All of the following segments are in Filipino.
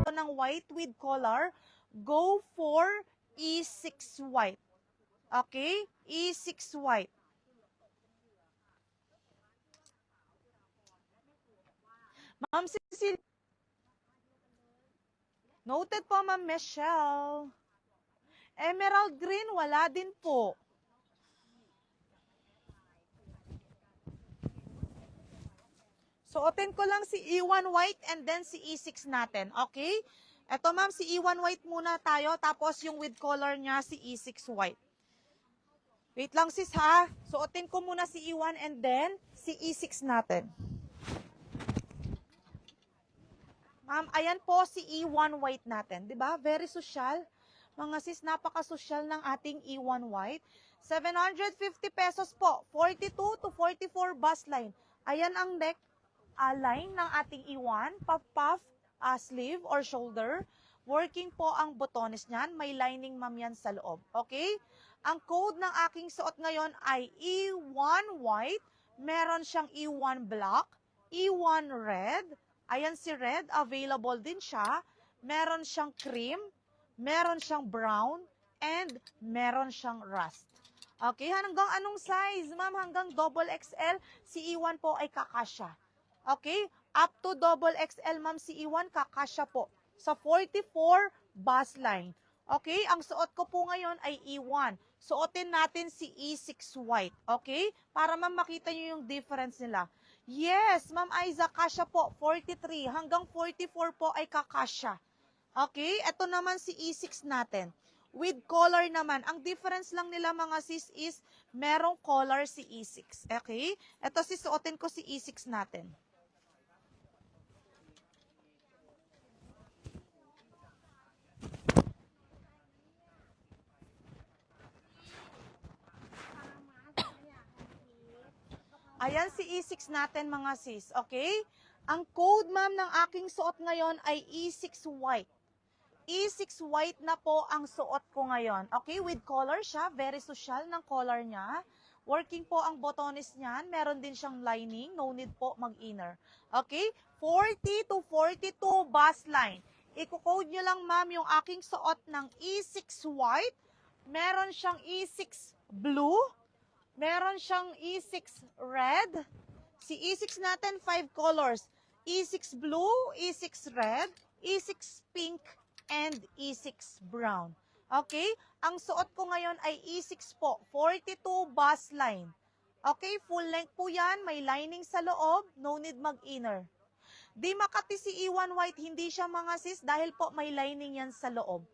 Ng white with color, go for E6 white. Okay? E6 white. Ma'am Cecil. Noted po, Ma'am Michelle. Emerald green, wala din po. Suotin ko lang si E1 white and then si E6 natin. Okay? Eto ma'am, si E1 white muna tayo, tapos yung with color niya, si E6 white. Wait lang sis ha. Suotin ko muna si E1 and then si E6 natin. Ma'am, ayan po si E1 white natin. 'Di ba? Very social. Mga sis, napaka-social ng ating E1 white. 750 pesos po. 42 to 44 bust line. Ayan ang neck line ng ating E1. Puff-puff sleeve or shoulder. Working po ang botones niyan. May lining ma'am yan sa loob. Okay? Ang code ng aking suot ngayon ay E1 white. Meron siyang E1 black. E1 red. Ayan si red. Available din siya. Meron siyang cream. Meron siyang brown. And meron siyang rust. Okay, hanggang anong size? Ma'am, hanggang double XL, si E1 po ay kakasya. Okay, up to double XL, ma'am, si E1 kakasya po. Sa 44 bust line. Okay, ang suot ko po ngayon ay E1. Suotin natin si E6 white. Okay, para ma'am makita nyo yung difference nila. Yes, ma'am Aiza, kasya po, 43. Hanggang 44 po ay kakasya. Okay, ito naman si E6 natin. With color naman, ang difference lang nila mga sis is merong color si E6. Okay? Ito suotin ko si E6 natin. Ayan si E6 natin mga sis. Okay? Ang code ma'am ng aking suot ngayon ay E6 white. E6 white na po ang suot ko ngayon. Okay, with color siya. Very social ng color niya. Working po ang botones niyan. Meron din siyang lining. No need po mag-inner. Okay, 40 to 42 bust line. Iko-code nyo lang ma'am yung aking suot ng E6 white. Meron siyang E6 blue. Meron siyang E6 red. Si E6 natin, 5 colors. E6 blue, E6 red, E6 pink, and E6 brown. Okay? Ang suot ko ngayon ay E6 po, 42 bust line. Okay? Full length po yan, may lining sa loob, no need mag-inner. Di makati si E1 white, hindi siya mga sis dahil po may lining yan sa loob.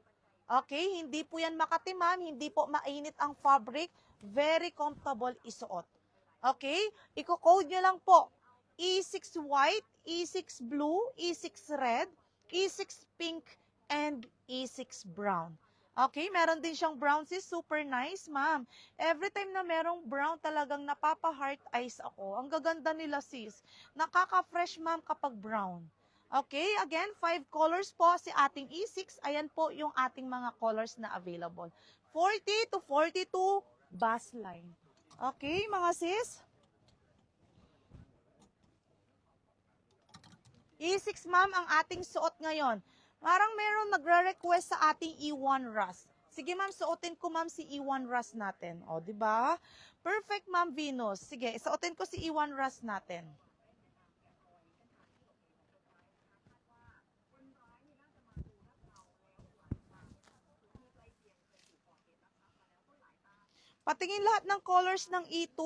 Okay? Hindi po yan makati ma'am, hindi po mainit ang fabric, very comfortable isuot. Okay? Iko-code nyo lang po, E6 white, E6 blue, E6 red, E6 pink, and E6 brown. Okay, meron din siyang brown sis, super nice, ma'am. Every time na merong brown, talagang napapa-heart eyes ako. Ang gaganda nila sis. Nakaka-fresh ma'am kapag brown. Okay, again, 5 colors po si ating E6. Ayan po yung ating mga colors na available. 40 to 42 bust line. Okay, mga sis? E6 ma'am ang ating suot ngayon. Parang meron nagre-request sa ating E1 rust. Sige ma'am, suotin ko ma'am si E1 rust natin. O, di ba? Perfect ma'am Venus. Sige, suotin ko si E1 rust natin. Patingin lahat ng colors ng E2.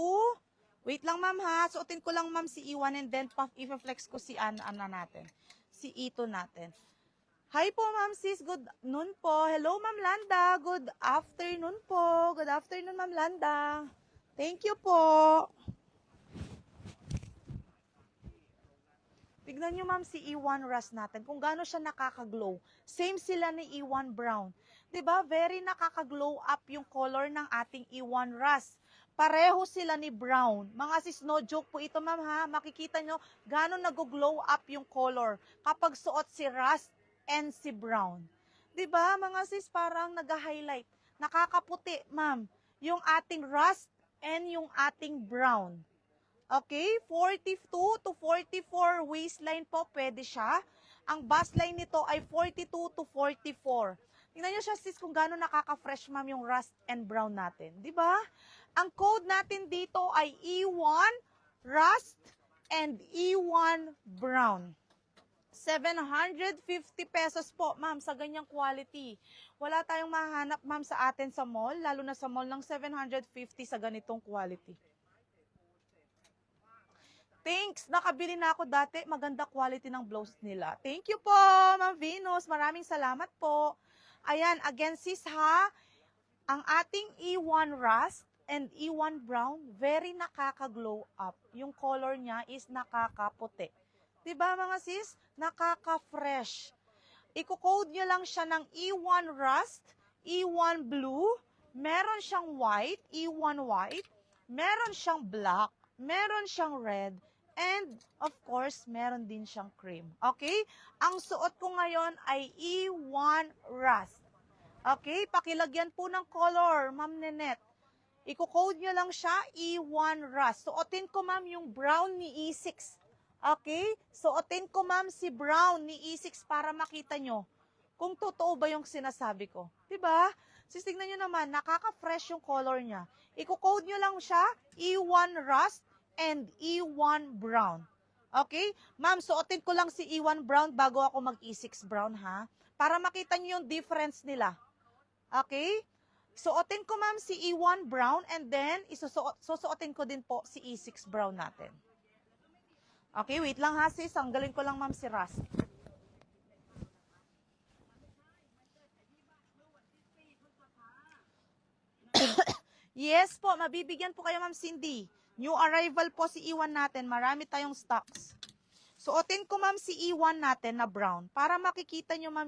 Wait lang ma'am ha. Suotin ko lang ma'am si E1 and then i-flex ko si ano natin. Si E2 natin. Hi po, Ma'am Sis. Good noon po. Hello, Ma'am Landa. Good afternoon po. Good afternoon, Ma'am Landa. Thank you po. Tignan nyo, Ma'am, si E1 rust natin. Kung gaano siya nakaka-glow. Same sila ni E1 brown. 'Di ba? Very nakaka-glow up yung color ng ating E1 rust. Pareho sila ni brown. Mga sis, no joke po ito, Ma'am, ha. Makikita nyo gaano nag-glow up yung color kapag suot si rust and si brown. 'Di ba? Mga sis, parang nag-highlight. Nakakaputi, ma'am. Yung ating rust and yung ating brown. Okay? 42 to 44 waistline po, pwede siya. Ang bust line nito ay 42 to 44. Tingnan nyo siya sis kung gaano nakaka-fresh ma'am yung rust and brown natin. Di ba? Ang code natin dito ay E1 rust and E1 brown. 750 pesos po, ma'am, sa ganyang quality. Wala tayong mahanap, ma'am, sa atin sa mall, lalo na sa mall ng 750 sa ganitong quality. Thanks, nakabili na ako dati, maganda quality ng blouse nila. Thank you po, Ma'am Venus, maraming salamat po. Ayan, again sis ha, ang ating E1 rust and E1 brown, very nakaka-glow up. Yung color niya is nakakaputi. Diba mga sis? Nakaka-fresh. Iko-code nyo lang siya ng E1 rust, E1 blue, meron siyang white, E1 white, meron siyang black, meron siyang red, and of course, meron din siyang cream. Okay? Ang suot ko ngayon ay E1 rust. Okay? Pakilagyan po ng color, Ma'am Nenette. Iko-code nyo lang siya, E1 rust. Suotin ko, ma'am, yung brown ni E6. Okay? Suotin ko, ma'am, si brown ni E6 para makita nyo kung totoo ba yung sinasabi ko. Diba? Tignan nyo naman, nakaka-fresh yung color niya. Iko-code nyo lang siya, E1 rust and E1 brown. Okay? Ma'am, suotin ko lang si E1 brown bago ako mag-E6 brown, ha? Para makita nyo yung difference nila. Okay? Suotin ko, ma'am, si E1 brown and then susuotin ko din po si E6 brown natin. Okay, wait lang ha, sis. Ang galing ko lang, ma'am, si Rust. Yes po, mabibigyan po kayo, ma'am Cindy. New arrival po si E1 natin. Marami tayong stocks. Suotin ko, ma'am, si E1 natin na brown para makikita nyo, ma'am,